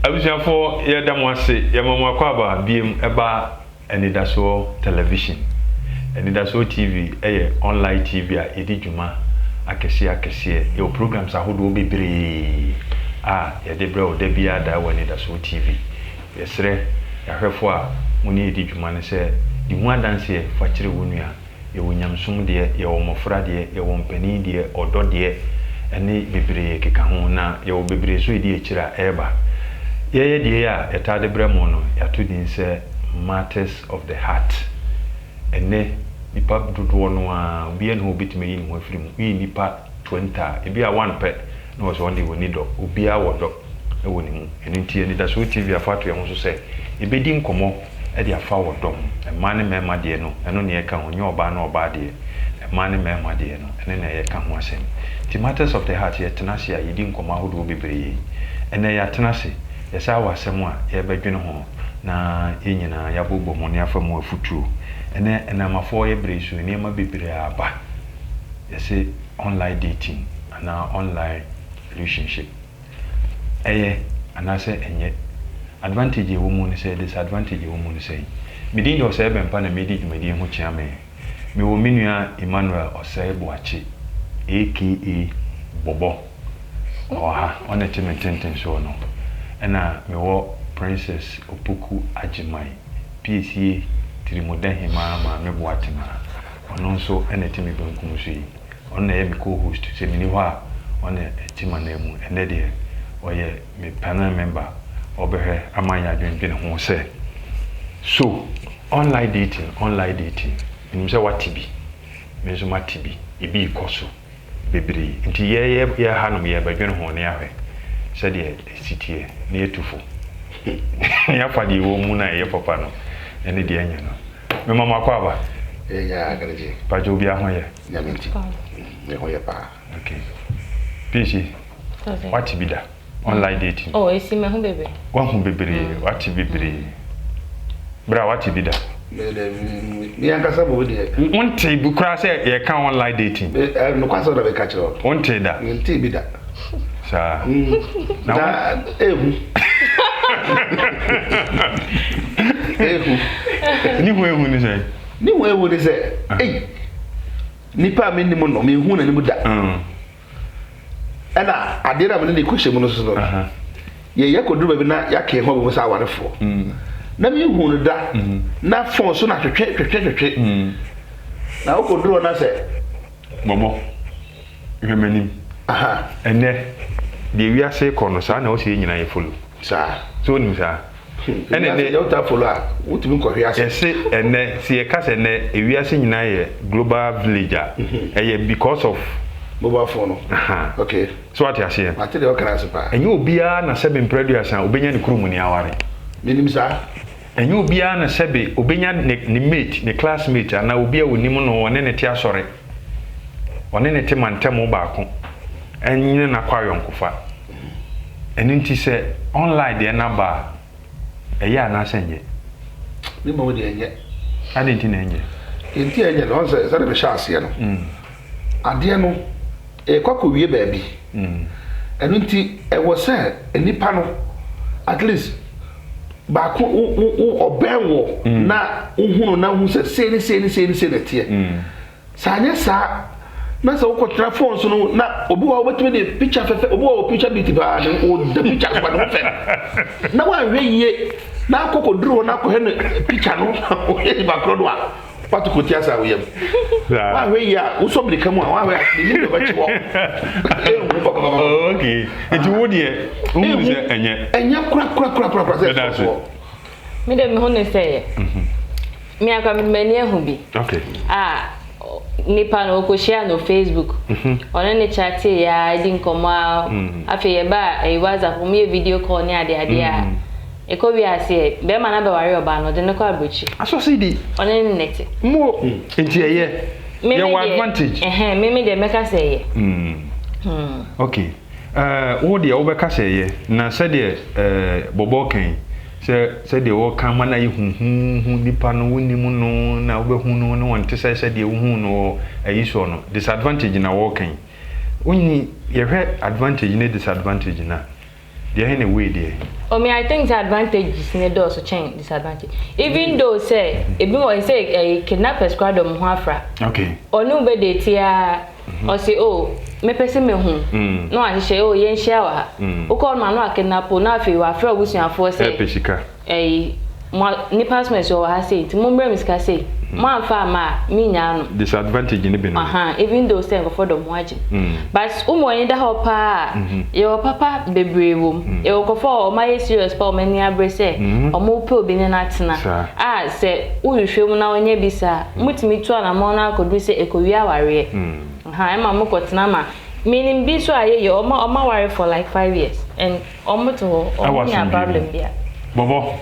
abusuafo yɛda mo ase yɛmama akɔ aba biem ɛba anidaso television anidaso TV online TV a yɛdi dwuma akɛse yɛwɔ programs ahodoɔ bebree a yɛde brɛ wo da bia da wɔ anidaso TV yɛsrɛ yɛhwɛfo a mo ne yɛdi dwuma no sɛ di hu adanseɛ fa kyerɛ wo nua yɛwɔ nyamsom deɛ yɛwɔ mmɔfra deɛ yɛwɔ mpanin deɛ ɔdɔ deɛ ɛne bebree keka ho na yɛwɔ bebree so yɛdi akyira ɛba yɛyɛ deɛ a yɛtade brɛ mo no yɛato din sɛ matters of the heart ɛnɛ nipa dodoɔ no a obiara ne ho obɛtumi yi ne ho afiri mu yi nipa 20 a ebi a one pɛ na wɔsɛ wɔn de wɔ ni dɔ obiara wɔ dɔ ɛwɔ ne mu ɛno nti Anidaso TV afa ato yɛn ho so sɛ ebɛdi nkɔmmɔ ɛde afa wɔ dɔm ɛmaa ne mɛɛma deɛ no ɛno ne yɛka ho nyɛ ɔbaa na ɔbaa deɛ ɛmaa ne mɛɛma deɛ no ɛne na yɛka ho asɛm nti matters of the heart yɛtena ase a yɛdi nkɔmmɔ ahodoɔ bebree ɛnɛ yɛatena ase yɛsa wɔ asɛm a yɛbɛdwene ho na yɛnyina yɛabobɔ mu ne afa mu afutuo ɛnɛ ɛnamafoɔ yɛbrɛ so nneɛma bebree aba yɛsɛ online dating ana online relationship ɛyɛ anaasɛ ɛnyɛ advantage ɛwɔ mu ne sɛ disadvantage ɛwɔ mu ne sɛ medin de ɔsɛe bɛmpa na medi dwumadi ho kyea me mewɔ me nua Emmanuel Ɔsɛe Boakye aka Bɔbɔ ɔha ɔne te me tenten so no ɛna mewɔ Princess Opoku Agimai PCA Tirimodahima ma me Boatema ɔno nso ɛna te me benkum so yi ɔno na yɛ me co-host sɛ meni hɔ a ɔne ɛtima na mu ɛnɛ deɛ ɔyɛ me panel member ɔbɛhwɛ amanya adwendwene ho sɛ so online dating menim sɛ wate bi me nso mate bi ebi kɔ so bebree nti yɛ hanom yɛ badwene ho ne ahwɛ sɛdeɛ sitie ne yɛtufo ne afa deɛ wɔ mu na yɛ papa no ɛne deɛ anya no me mama akɔ aba ya agreje pajo obi aho yɛ nyamenti ne ho yɛ pa okay PC wate bi da online dating oh esi me ho bebe wa ho bebree wate bebree bra wate bi da me ankasa bo de wonte bi kura sɛ yɛ ka online dating no kwasa da be ka kyerɛ wonte da nte bi da sa na ehu ni ho ehu ni sɛ ni ho ehu ni sɛ nipa me nim no me hu na nim da ɛna ade na me ne kuhye mu no so no ye yakoduru ba bi na yake ho bo sa awarefo na me hu no da na fon so na twetwe na okoduru na sɛ Bɔbɔ hwemanim ɛnɛ de wiase kɔ no saa na wo sɛ nyina yɛ follow saa so nim saa ɛnɛ ne yɛ uta follow a wotumi kɔ hwe ase ɛsɛ ɛnɛ si yɛ kasa ɛnɛ ewiase nyina yɛ global village a ɛyɛ because of mobile phone okay so what you say ate de okara se pa enye obia na sebe mpradu asan obenya ne kurumu ni aware minim sa enye obia na sebe obenya ne mate ne classmate na obia wonim no wone ne te asore wone ne te mantem baako enye na kwa yonkofa eni nti se online de na ba eya na senye mi mo de enye ade nti na enye enti enye no se de be sha ase no ade no kwakọ wie baabi enu nti ewo se enipa no at least ba ko obenwo na uhunu na hu se se ne tie sa anya sa na se ukotra phone so no na obi wa obetime de picture fefe obi wa picture bit ba de o the picture ba no fe na wa hwe yie na akokoduro na akọ he no picture no o he ba kro do a patu ko tia sa wo yam wa hwe ya wo so brika mu a wa hwe ni do ba chiwo okay enti wo de wo se enya kura se me de me ho ne se me akwa me mani ehu bi okay nipa no okoshia no Facebook ona ne chat ya di nkoma afi ye ba WhatsApp me video call ni ade a eko wi ase be ma na be ware oba no de ne kwa brochi aso se di ona ne net mo enti ye advantage me de meka se ye okay wo de wo be ka se ye na se de Bɔbɔ kan se de wo kan mana yi hu nipa no wonimu no na wo be hu no no wonte se de wo hu no ayi so no disadvantage na wo kan woni ye hwe advantage ne disadvantage na there any way there. I mean, I think the advantage is near also change disadvantage. Even though say, if you say a kidnapper squad of Muafra, okay, or no bed tia, or say, oh, me person me home. No, I say, oh, yen shower. O call man, no, kidnap, now if you are for wishing a force, a nipas me so I say, to Mumbre Miss Cassay, man farmer, me now disadvantage in the bin. Even though saying for the margin. But in the hopper, your papa be brave womb, you go for my serious for many abrese, or more poor being an atina. Ah, say, who you show now in your bisa, much me to an amona could we say a Korea warrior. I'm a mokotnama. Meaning, be so I hear my worry for like 5 years, and almost all a problem there. Bobo.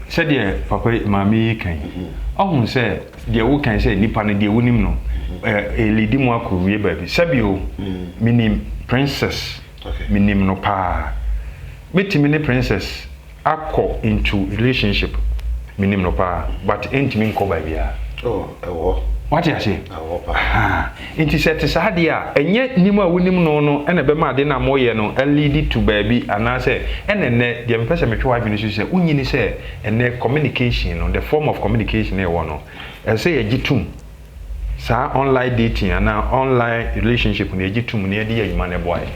Said dear papa mammy can. Oh, say, dear, who can say Nipan, dear Winim, a lady more career baby. Sabio, meaning princess, meaning no pa. Meet me, princess, I call into relationship, meaning no pa, but ain't mean call baby. Oh, what I say? It is at a sadia, and yet Nima Winim no, and a bema dinner more no, and lead it to baby, and I say, and then the empress me try when you say, Unini say, and their communication on the form of communication, they want and say a G2. Sa online dating and now online relationship with a G2 near the man boy.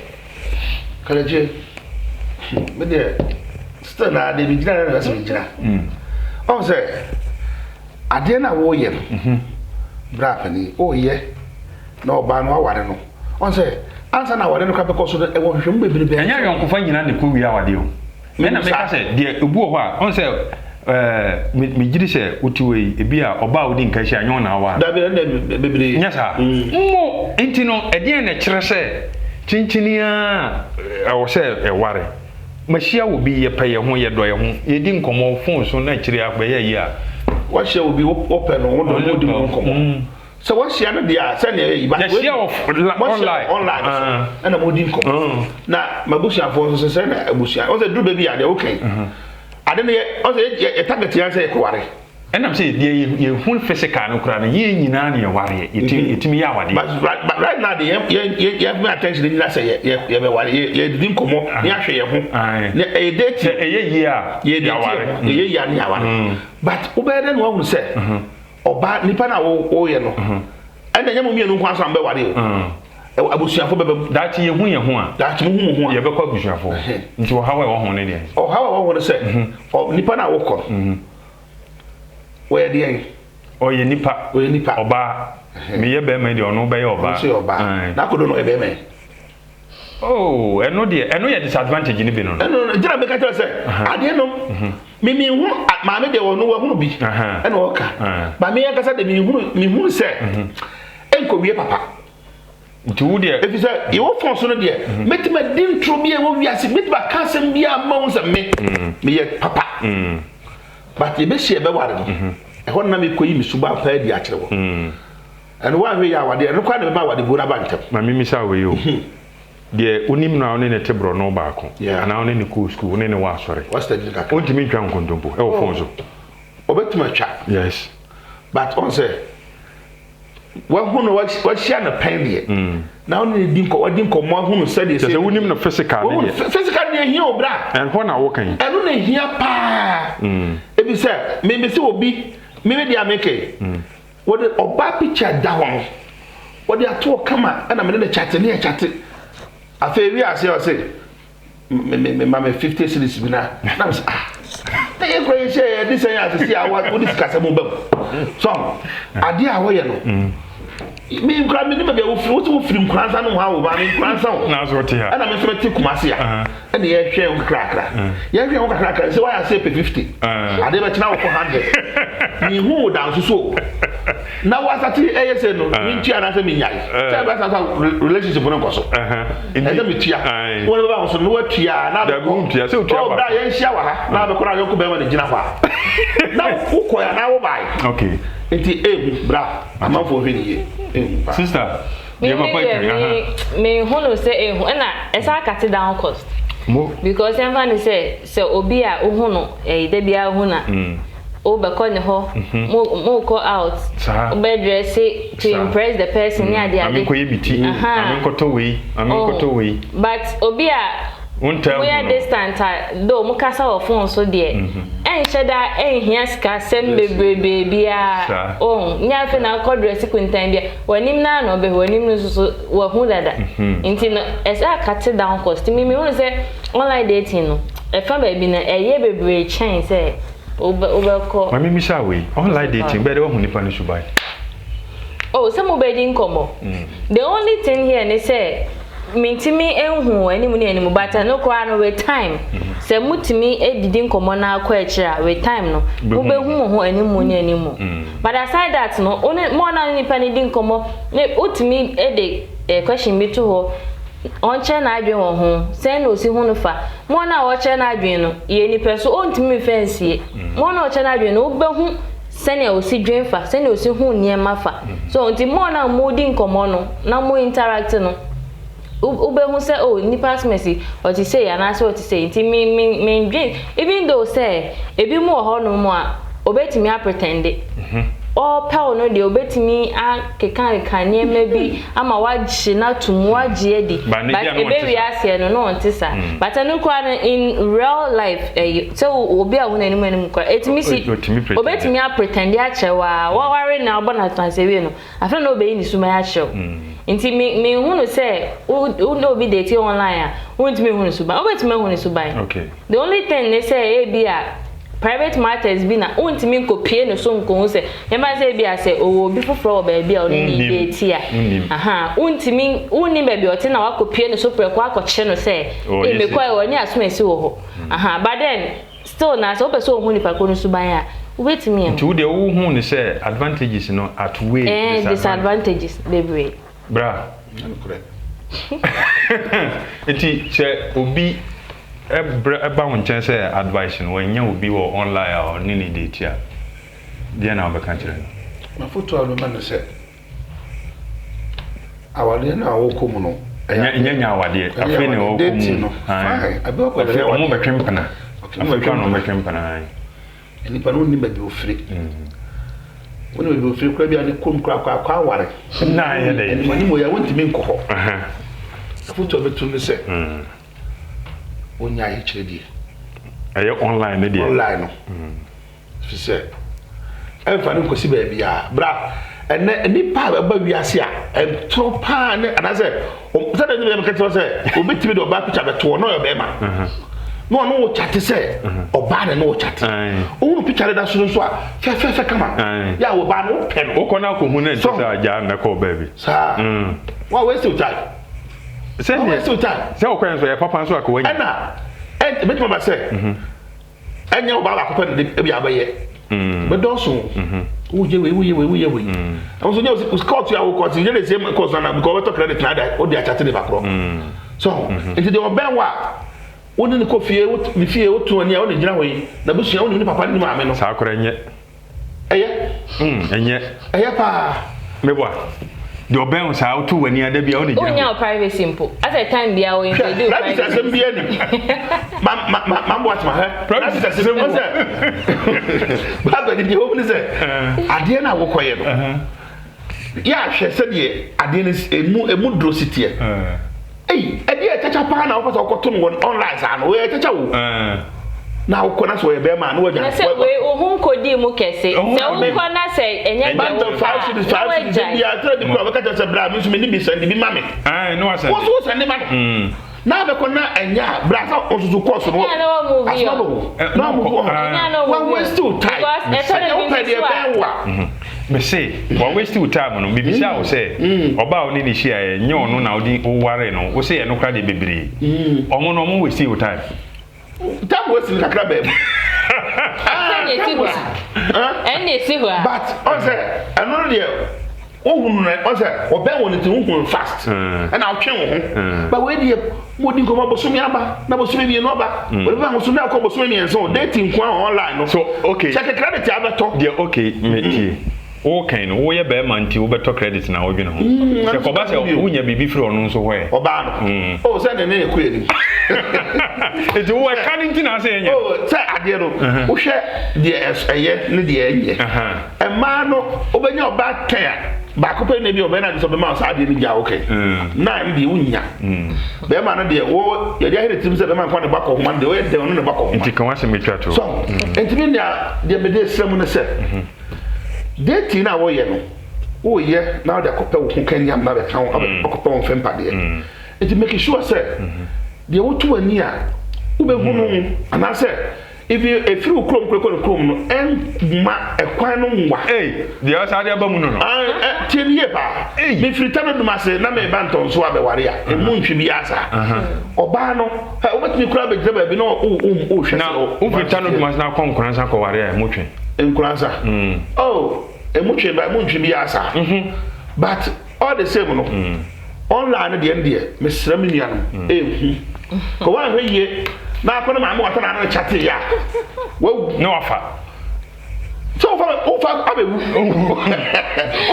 College, but there, still not the beginner. Oh, say, I didn't warrior. Brapani, oh, yeah, no ban or what I know. On say, answer now, I don't have because of the one should be baby. And you're going to find you on the cool hour deal. Then I said, dear Uboa, on say, me did say, Utu, a beer or bow in Cassia, you know, baby. Yes, sir. More, ain't you know, again, a tresse, Chinchinia, I was say, a worry. Machia will be a payer when you're doing, you didn't come on phone so naturally by a year. What shall be open or come? So what's the other day? Send you back online and a mooding come. Now, my bush and forces send a bush. I was a do baby at the okay. I don't know, a target to answer a quarry. And I'm saying, you won't physical no crime, ye nani a warrior, it me our but right now, you have my attention in that say, you didn't come up, you actually a date a year, but Uber one will say, or bad Nipana or yellow, and then you know what's on the body. I will share for that you win, that you have a publisher for, into how I want it, or how I want to say, or Nipana walk. Where the or ye nipa or bar me a bear or no bay or bar. That could know a bear. Oh, and no dear, and no disadvantage in the bin. No, did I make a say? I didn't know. Me at mammy, there were no one who be and walker. But me, I said, me who said, Uncle be a papa. Do dear, if you say you won't force on dear, make me didn't throw me a movie as it my cousin be a mouse and me a papa. But you be share be what I want na me koyi misuba pa di akere wo and one way ya wade no kwa na be ma wade bura bantam ma me misa we yo de onim na one ne tebro no ba ko ana one ne ko school one ne wa asore what's the difference o ntimi twa nkontompo e wo fonzo obetuma twa yes but on say wa hu no wa share na pen de na one ne din ko wadin ko mo hu no say de say wonim no physical ne physical ne hia obra and ho na wo kan e no ne hia pa ebi say me say obi me dey ameke what the oba picture da won what dey ato kama na me dey chat ne chat afa wi ase o say me 50 cities bi na say na ye kro share this say ase see awa wo dis kasa mo bam so ade a wo ye no me nkra me be wo firi nkransa no ha wo ba me nkransa wo na so te ha ana me so te kumase ya ana ye hwe nkrakra ye hwe nkrakra say why I say 50 ade be tena wo 100 ni hu da so na wasati say no me ntia na say me nyai say ba sa relationship no koso ede me tia wo le ba so no watua na da go tia say otua ba ye nhia wa ha na be kora yo ko be ma ne gina kwa na wo ko ya na wo bai okay enti bra amafo hwe ni sister you me hono say na esa cut down cost because everyone say obi a hono de bia hona o be ko ne ho mo go out o be dress to impress the person near there am ko yebiti am ko to we but obi a We are distant though mukasa of phone so dear. And shada and hiaska send baby oh nyafe na kodre sequentine when him na no be when him so wa hu dada intino esa cut down cost me won say online dating no e fa baby na eye bebre chain say obeko mami mi sha we online dating be dey hu nipa no subai oh some obedi nkomo the only thing here they say mintimi enhu animu ni animu but no kwa no with time se mutimi edidi nkomo na akwa ekira with time no wo be hu ho animu ni animu but aside that no mo na nipa ni di nkomo ne utimi ede question bi to ho onche na adwen wo ho se na osi hu no fa mo na wo che na adwen no ye nipa so ontimi fancy mo na wo che na adwen no wo be hu sene osi dwen fa sene osi hu niema fa so nti mo na mo di nkomo no na mo interact no ube hu say oh nipas mercy what you say and answer what you say nti me dream even though say ebi mo ho no mo a obetimi a pretend all power no de obetimi a kekan niema bi ama wagye na tumu wagye edi but ebe wi ase no no ntisa but no kwa in real life so obi a wona nim kwa etimi si obetimi a pretend a chewa wa ware na obona transewe no afra no obeyi ni suma ya chew inti me hunu say who no be dating online ah won't me hunu suban obetimi hunu suban okay the only thing they say e be a private matters be na won't me copy no so nko say e ma say be a say o bi foforo ba bia o ni date ya won't me woni ba bi o te na wa copy no so preko akoche no say e me kwa e woni asoma esi wo ho but then still na so person hunu pa ko no suban ya obetimi nti wo de wo hunu say advantages no outweigh disadvantages baby bra eti che obi eba won chen say advice no wen nya obi wo online or ni date ya dia na obeka kire na photo alo man say awale na wo komu no nya awade afi ne wo komu fine abi ko le o mo bekempana afi ka no bekempana ni pa no ni ba bi ofire woni we ofire kra bi ani kom kra aware na ye dey ni mani mo ya wonti min ko ho photo betu ne say onya ye kire di aye online ne di online no fi say e fa ni ko si ba bia bra ene ni pa ba wiase a tro pa ne ana say say de ni me kete say obetimi de oba picture beto no yo be ma no wo chat say oba ne no chat o picture da so so a fe kama ya wo ba no pe no o kona ko hu na say aja na ko baby sa wa waste your time say say o kwen so ya papa so akwa nya na betima ba say enya oba ba ko pe de bia ba ye be don so wo je we am so nya scout ya wo ko ti le say ko so na because we to credit na da o de chat ne ba kro so into the obenwa woni ne kofie ni fie wotu ani a woni gina hoyi na busua woni ni papa ni maame no sa akora enye eye pa mebwa de oben sa wotu wani ada bia woni gina onya privacy simple at a time bia we do privacy asem bia ni ma what ma he privacy asem mo se baba di ho ni se ade na wo koye no ya hwe se de ade ni emu drosity edi echacha pa na okoto okoto no online sa no we echacha wo na okona so ye be ma no we na se we ohun kodi mu kese se ohun na se enye ba to 5 ya tra di ko ka se bra mi so me ni bi send bi mame no asa wo so send ma na be ko na enya bra sa osusu course no na movie na movie wa waste time because e to be wa me say wa waste time no bibi sha wo say oba oni ni share nye onu na odi ware no wo say e no kra de bebre omo no mo waste time waste kakra be any see who but on say another there ohun na on say obe won ti ohun fast and I'll twen ho but we dey modi ko ma bosumi aba na bosumi bi no aba we ba bosumi akọ bosumi mi enso dating kwa online no so okay check credit abeto dey okay me okay no wo ye be man ti wo beto credit na wo dwene ho se ko ba se wo nya bibi free onu nso hoye oba no o se ne ne ekwe ni e wo e kan nti na se enya o se ade no wo hwe de eye ne de eye e ma no obenya oba kan ba ko pe ne bi o be na so be ma sa ade ni ja okay na am bi unya be ma na de wo ye de ahire tim se be ma kwa ne ba ko homa de wo de no ne ba ko homa nti kan wase metwa to so enti ne de be de srem ne se de ti na wo ye no wo ye na de ko pe wo kan nyam na be kan wo ko pe wo fem pade enti make sure say de wo tu ani a wo be hunu anase if you krom no ma ekwan no nwa de o sa de ba mu no tie nie ba me frita no duma se na me ba nton so abeware a emu ntwe bi asa oba no o betimi kura be greba bi no o hwe na o frita no duma na konkuransa ko ware a emu twe enkuransa oh emu twe ba emu ntwe bi asa but all the same no online de ndie me sra me nua no ehu ko wa hwe ye na akọ na ma wata na na chat ya wo no afa so ofa abewu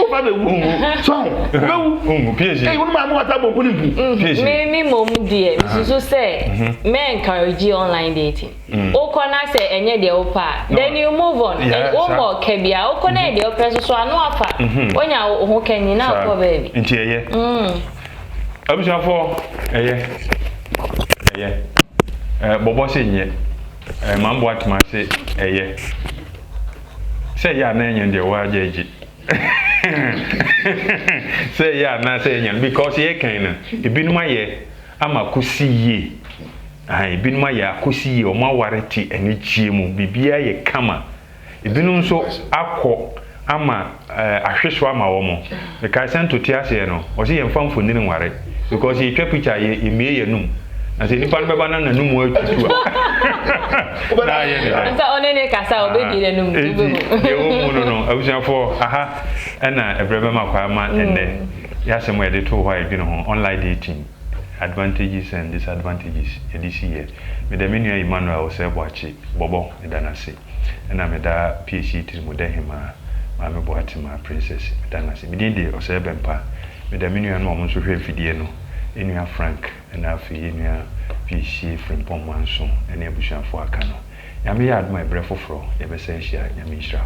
ofa abewu so bewu PSG wo ma wata bo kuni bu PSG me mom die so say me encourage online dating o ko na say enye de opa then you move on and o mo kebia o ko na de opa so anu afa onya ho kenyi na ko baby nti eye abusafo eye bobo se nye mambo atma se eye se ya na enye de wa jeji se ya na se enye because ye kan na ebinum aye ama kosi ye ebinum aye akosi ye o ma wareti eni gie mu bibia ye kama ebinum so akọ ama ahweso ama wo mo the kaisen to tiase no o se ye mfamfo ni nware because ye twa picture ye emie ye num na se nipa no na num atutu na ye ne nta onene kasa obedi le num tube mu ye wo mu no abusiafo aha na ebrebe makwa ma enne ya se mo ye de to why bi no online dating advantages and disadvantages this year me da menu Emmanuel Oseboachi bobo me da na se na me da PhD timu da hima ma me boati ma princess me da na se me din de Osebempa me da menu no mo so hwe fidie no enua Frank na afi enua PhD Frimpong Manson ene abusuafo aka no ya me ya adma ebre foforo ye be se hia ya me hira